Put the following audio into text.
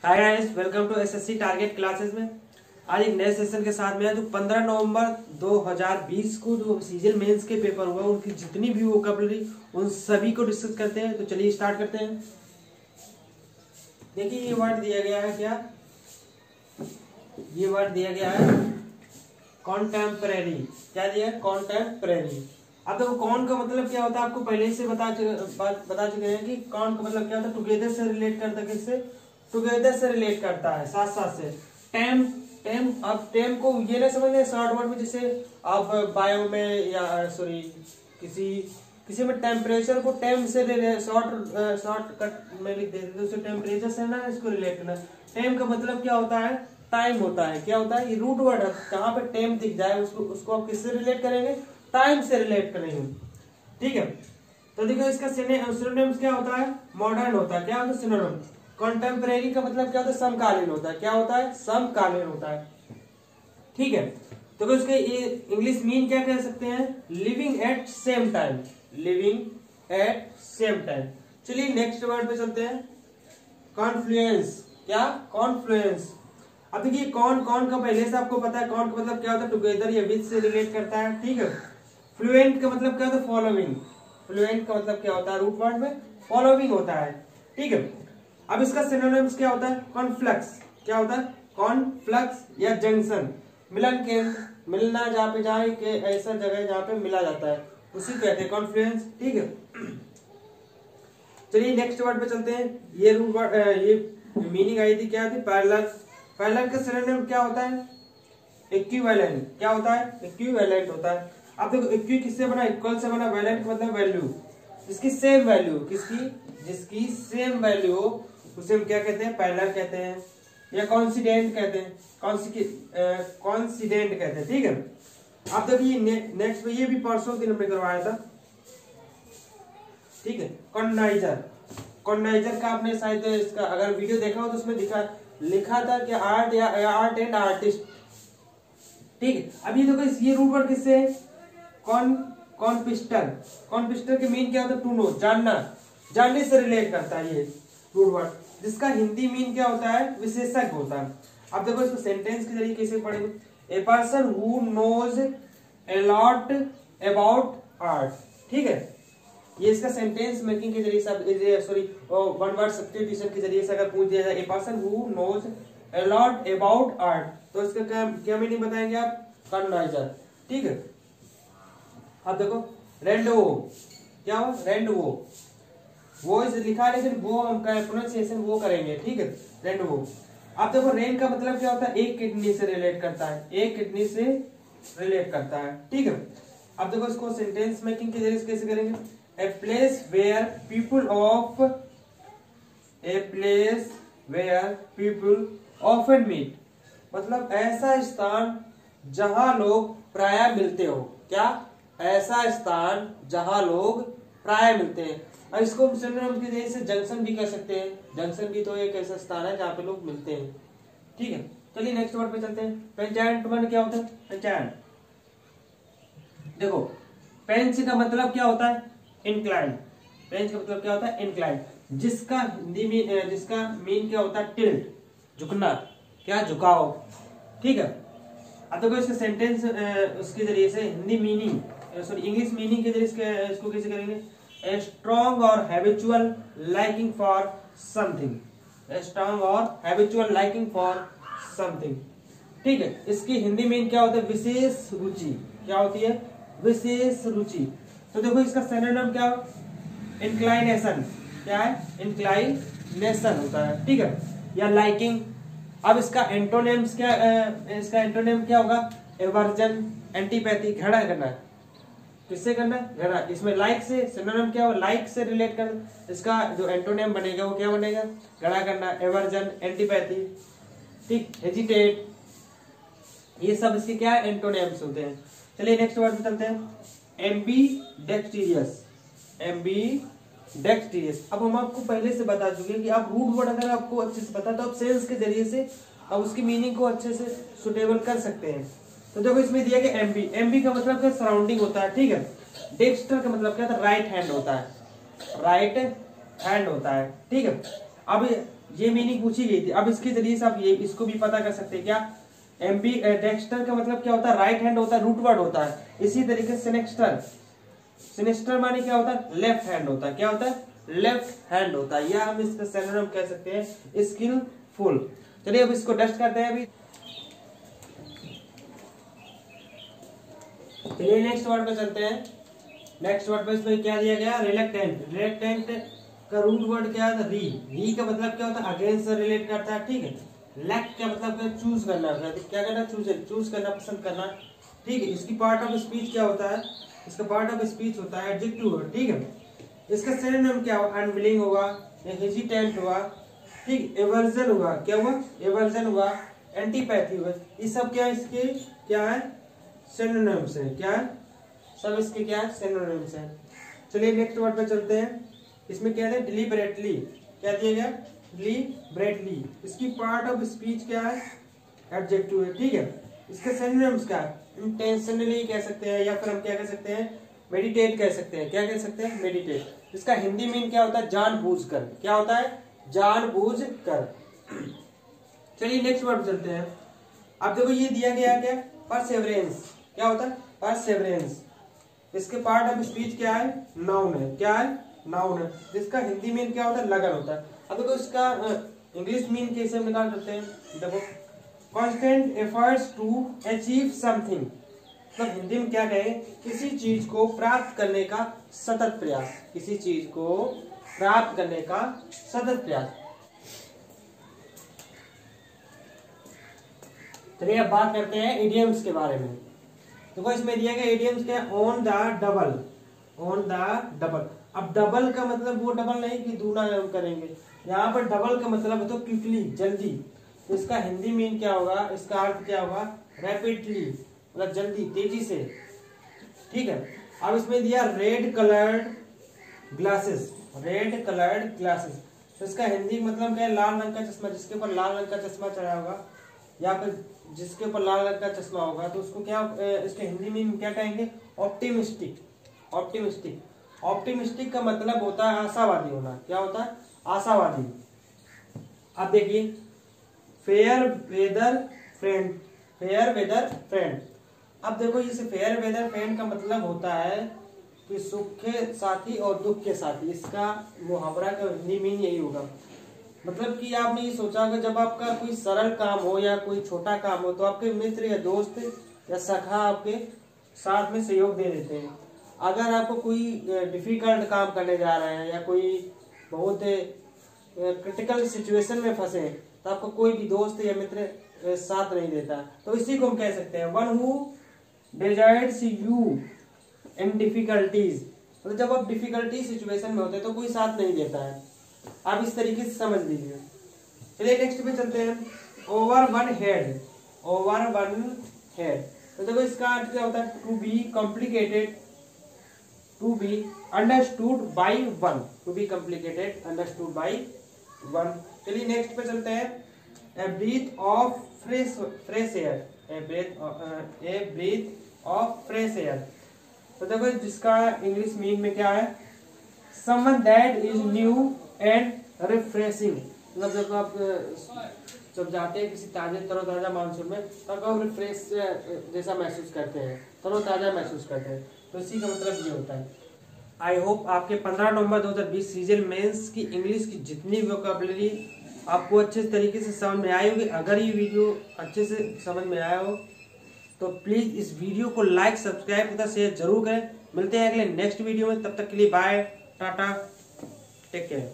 Hi guys, welcome to SSC target classes में। आज एक नए सेशन के साथ में है जो 15 नवंबर 2020 को जो सीजन मेंस के पेपर हुआ उनकी जितनी भी वोकैबुलरी उन सभी को डिस्कस करते हैं। तो चलिए स्टार्ट करते हैं। देखिए ये वर्ड दिया गया है, क्या ये वर्ड दिया गया है कॉन्टेम्परेरी। क्या दिया है? कॉन्टेम्परेरी। अब देखो कॉन का मतलब क्या होता है, आपको पहले से बता चुके हैं कि कॉन का मतलब क्या होता है। टुगेदर से रिलेट करता है, किससे? टुगेदर से रिलेट करता है, साथ साथ से। टेम टेम अब टेम को ये ना समझ लें शॉर्ट वर्ड में, जैसे आप बायो में या सॉरी किसी में टेम्परेचर को टेम से शॉर्ट कट में लिख देते तो उसे टेम्परेचर से ना इसको रिलेट करना। टेम का मतलब क्या होता है? टाइम होता है। क्या होता है? ये रूट वर्ड है, जहां पे टेम दिख जाए उसको आप किससे रिलेट करेंगे? टाइम से रिलेट करेंगे। ठीक है, तो देखो इसका सिनोनिम्स क्या होता है? मॉडर्न होता है। क्या होता है? सिनोनिम। कॉन्टेम्परेरी का मतलब क्या होता है? समकालीन होता है। क्या होता है? समकालीन होता है। ठीक है, तो इसके इंग्लिश मीन क्या कह सकते हैं? Living at same time. Living at same time. चलिए नेक्स्ट वर्ड पे चलते हैं। कॉन्फ्लुएंस। क्या? कॉन्फ्लुएंस। अब देखिए कौन का पहले से आपको पता है। कौन का मतलब क्या होता है? टुगेदर या विद से रिलेट करता है। ठीक है, फ्लुएंट का मतलब क्या होता है? फॉलोइंग। फ्लुएंट का मतलब क्या होता है? रूट वर्ड में फॉलोइंग होता है। ठीक है, अब इसका सिनोनिम्स क्या होता है? कॉन्फ्लक्स। क्या होता है? कॉन्फ्लक्स या जंक्शन, मिलन केंद्र, मिलना जहाँ पे जाए के ऐसा जगह जहाँ पे मिला जाता है उसी कहते हैं कॉन्फ्लुएंस। ठीक है, चलिए नेक्स्ट वर्ड पे चलते हैं। ये रूट वर्ड ये मीनिंग आई थी, क्या थी? पैरेलल। पैरेलल का सिनोनिम क्या होता है? इक्विवेलेंट। क्या होता है? इक्विवेलेंट होता है। अब देखो इक्वी किससे बना? इक्वल से बना। वैलेंट मतलब वैल्यू, जिसकी सेम वैल्यू, जिसकी सेम वैल्यू उसे हम क्या कहते हैं? पैरेलल कहते हैं या कॉन्सिडेंट कहते हैं। कॉन्सिडेंट कहते हैं। ठीक है, अब देखिए नेक्स्ट में ये भी परसों दिन में करवाया था। ठीक है, कॉन्नाइजर। कॉन्नाइजर का आपने शायद इसका अगर वीडियो देखा हो तो उसमें लिखा था कि आर्ट या आर्ट एंड आर्टिस्ट। ठीक है, अब ये देखो ये रूट वर्ड किससे है? कॉन्पिस्टर। कॉन्पिस्टर के मीन क्या होता है? टू नो, जानना, जानने से रिलेट करता है ये रूट वर्ड, जिसका हिंदी मीन क्या होता है? विशेषज्ञ होता है। अब देखो इसको सेंटेंस के जरिए कैसे पढ़ेंगे? A person who knows a lot about art. ठीक है, ये इसका सेंटेंस मेकिंग के जरिए वन वर्ड सब्स्टिट्यूशन के जरिए से अगर पूछ दिया जाए a person who knows a lot about art, तो इसका क्या मीनिंग बताएंगे आप? कॉन्नाइजर। ठीक है, अब देखो रेंडवो। क्या हो? रेंडवो। वो इस लिखा है लेकिन वो हम प्रोनाउंसिएशन वो करेंगे। ठीक है, रेंडवो। अब देखो रेन का मतलब क्या होता है? एक किडनी से रिलेट करता है। एक किडनी से रिलेट करता है। ठीक है, अब देखो इसको सेंटेंस मेकिंग के जरिए कैसे करेंगे? A place where people often meet, मतलब ऐसा स्थान जहां लोग प्राय मिलते हो। क्या? ऐसा स्थान जहां लोग प्राय मिलते हैं। और इसको हम सिनोनिम के जरिए से जंक्शन भी कह सकते हैं। जंक्शन भी तो एक ऐसा स्थान है जहाँ पे लोग मिलते हैं। ठीक है, चलिए नेक्स्ट वर्ड पे चलते हैं। पेंचेंट मन क्या होता है? पेंचेंट। देखो पेंच का मतलब क्या होता है? इंक्लाइन। पेंच का मतलब क्या होता है? इंक्लाइन, जिसका मीन क्या होता है? टिल्ट, झुकना। क्या? झुकाव। ठीक है, अब देखो इसका सेंटेंस उसके जरिए से हिंदी मीनिंग इंग्लिश मीनिंग के जरिए इसको कैसे करेंगे? A strong or habitual liking for something. A strong or habitual liking for something. ठीक है, इसकी हिंदी मीन क्या होता है? विशेष रुचि। क्या होती है? विशेष रुचि। तो देखो इसका सिनोनिम क्या? इंक्लाइनेशन। क्या है? इंक्लाइनेशन होता है। ठीक है, या लाइकिंग। अब इसका एंटोनिम्स क्या? इसका एंटोनिम क्या होगा? एवर्जन, एंटीपैथी, घृणा करना। किससे करना? घृणा। इसमें लाइक से सिनोनिम क्या हो? लाइक से रिलेट कर। इसका जो एंटोनिम बनेगा वो क्या बनेगा? घृणा करना, एवर्जन, एंटीपैथी। ठीक, हेजिटेट, ये सब इसके क्या है? एंटोनिम्स होते हैं। चलिए नेक्स्ट वर्ड पे चलते हैं। एम्बीडेक्स्ट्रियस। एम्बीडेक्स्ट्रियस। अब हम आपको पहले से बता चुके हैं कि आप रूट वर्ड अगर आपको अच्छे से पता तो आप सेंस के जरिए से अब उसकी मीनिंग को अच्छे से सुटेबल कर सकते हैं। तो देखो इसमें दिया गया एमबी। एमबी का मतलब क्या? सराउंडिंग होता है। ठीक है, डेक्स्टर का मतलब क्या था? राइट हैंड होता है। राइट हैंड होता है। ठीक है, अब ये मीनिंग पूछी गई थी। अब इसके जरिए से आप ये इसको भी पता कर सकते हैं क्या, एम्बी डेक्स्टर का मतलब क्या होता है, राइट हैंड होता है, रूट वर्ड होता है। इसी तरीके से सिनेस्टर, सिनेस्टर माने क्या होता है, लेफ्ट हैंड होता है। क्या होता है, लेफ्ट हैंड होता है, या हम इसका सिनोनिम कह सकते हैं स्किलफुल। चलिए अब इसको डस्ट करते हैं अभी। चलिए नेक्स्ट वर्ड पे चलते हैं। नेक्स्ट वर्ड पे इसमें क्या दिया गया, रिलेक्टेंट। रिलेक्टेंट का रूट वर्ड क्या है, री। री का मतलब क्या होता है, अगेंस्ट से रिलेट करता है, ठीक है। लैक का मतलब क्या, चूज करना, क्या करना, चूज करना, पसंद करना, ठीक है। इसकी पार्ट ऑफ स्पीच क्या होता है, इसका पार्ट ऑफ स्पीच होता है एडजेक्टिव वर्ड, ठीक है। इसका सिनोनिम क्या हुआ, अनविलिंग हुआ, हेजिटेंट हुआ, ठीक, एवर्जन हुआ, क्या हुआ, एवर्जन हुआ, एंटीपैथी हुआ। ये सब क्या इसके क्या है, सिनोनिम्स है। क्या है, सब इसके क्या है, सिनोनिम्स है। चलिए नेक्स्ट वर्ड पे चलते हैं। इसमें क्या है, डिलिबरेटली। क्या दिया गया, डिलिबरेटली। इसकी पार्ट ऑफ स्पीच क्या है, एडजेक्टिव है, ठीक है। इसके सिनोनिम्स क्या है, इंटेंशनली कह सकते हैं, या फिर हम क्या कह सकते हैं, मेडिटेट कह सकते हैं। क्या कह सकते हैं, मेडिटेट। इसका हिंदी मीन क्या होता है, जानबूझकर। क्या होता है, जानबूझकर। चलिए नेक्स्ट वर्ड चलते हैं। अब देखो ये दिया गया क्या, परसेवरेंस। क्या होता है, परसेवरेंस। इसके पार्ट ऑफ स्पीच क्या है, नाउन है। क्या है, नाउन है। जिसका हिंदी मीन क्या होता है, लगन होता है। अब देखो इसका इंग्लिश मीन कैसे हम निकाल सकते हैं, देखो, constant efforts to achieve something. मतलब हिंदी में क्या कहें, किसी चीज को प्राप्त करने का सतत प्रयास। किसी चीज को प्राप्त करने का सतत प्रयास। चलिए अब बात करते हैं इडियम्स के बारे में। देखो इसमें दिया गया इडियम्स क्या है, on the double. On the double. अब डबल का मतलब वो डबल नहीं कि दूना हम करेंगे, यहाँ पर डबल का मतलब है तो क्विकली, जल्दी। तो इसका हिंदी मीन क्या होगा, इसका अर्थ क्या होगा, रैपिडली, मतलब जल्दी, तेजी से, ठीक है। अब इसमें दिया red coloured glasses. Red coloured glasses, तो इसका हिंदी मतलब क्या है, लाल रंग का चश्मा। जिसके ऊपर लाल रंग का चश्मा चढ़ा होगा, या फिर जिसके ऊपर लाल रंग का चश्मा होगा, तो उसको क्या, इसके हिंदी में क्या कहेंगे, ऑप्टिमिस्टिक। ऑप्टिमिस्टिक। ऑप्टिमिस्टिक का मतलब होता है आशावादी होना। क्या होता है, आशावादी। अब देखिए, fair weather friend. Fair weather friend. अब देखो इस फेयर वेदर फ्रेंड का मतलब होता है कि सुख के साथी और दुख के साथी। इसका मुहावरा का हिंदी मीन यही होगा। मतलब कि आपने ये सोचा कि जब आपका कोई सरल काम हो या कोई छोटा काम हो, तो आपके मित्र या दोस्त या सखा आपके साथ में सहयोग दे देते हैं। अगर आपको कोई डिफिकल्ट काम करने जा रहे हैं या कोई बहुत क्रिटिकल सिचुएशन में फंसे, तो आपको कोई भी दोस्त या मित्र साथ नहीं देता। तो इसी को हम कह सकते हैं one who desires you in difficulties. मतलब जब आप डिफिकल्टी सिचुएशन में होते हैं तो कोई साथ नहीं देता है। आप इस तरीके से समझ लीजिए। चलिए नेक्स्ट पे चलते हैं, over one head. Over one head, तो देखो इसका अर्थ क्या होता है, to be complicated, to be understood by one. To be complicated, understood by one. चलिए नेक्स्ट पे चलते हैं, a breath of fresh air. A breath of fresh air, तो देखो जिसका इंग्लिश मीन में क्या है, someone that is new and refreshing. मतलब जब आप जब जाते हैं किसी ताजे तरोताजा मानसून में, तब आप रिफ्रेश जैसा महसूस करते हैं, तरोताजा महसूस करते हैं। तो इसी का मतलब ये होता है। आई होप आपके 15 नवंबर 2020 सीजन मेंस की इंग्लिश की जितनी वोकैबुलरी आपको अच्छे तरीके से समझ में आई होगी। अगर ये वीडियो अच्छे से समझ में आया हो तो प्लीज इस वीडियो को लाइक, सब्सक्राइब तथा शेयर जरूर करें। मिलते हैं अगले नेक्स्ट वीडियो में, तब तक के लिए बाय, टाटा, टेक केयर।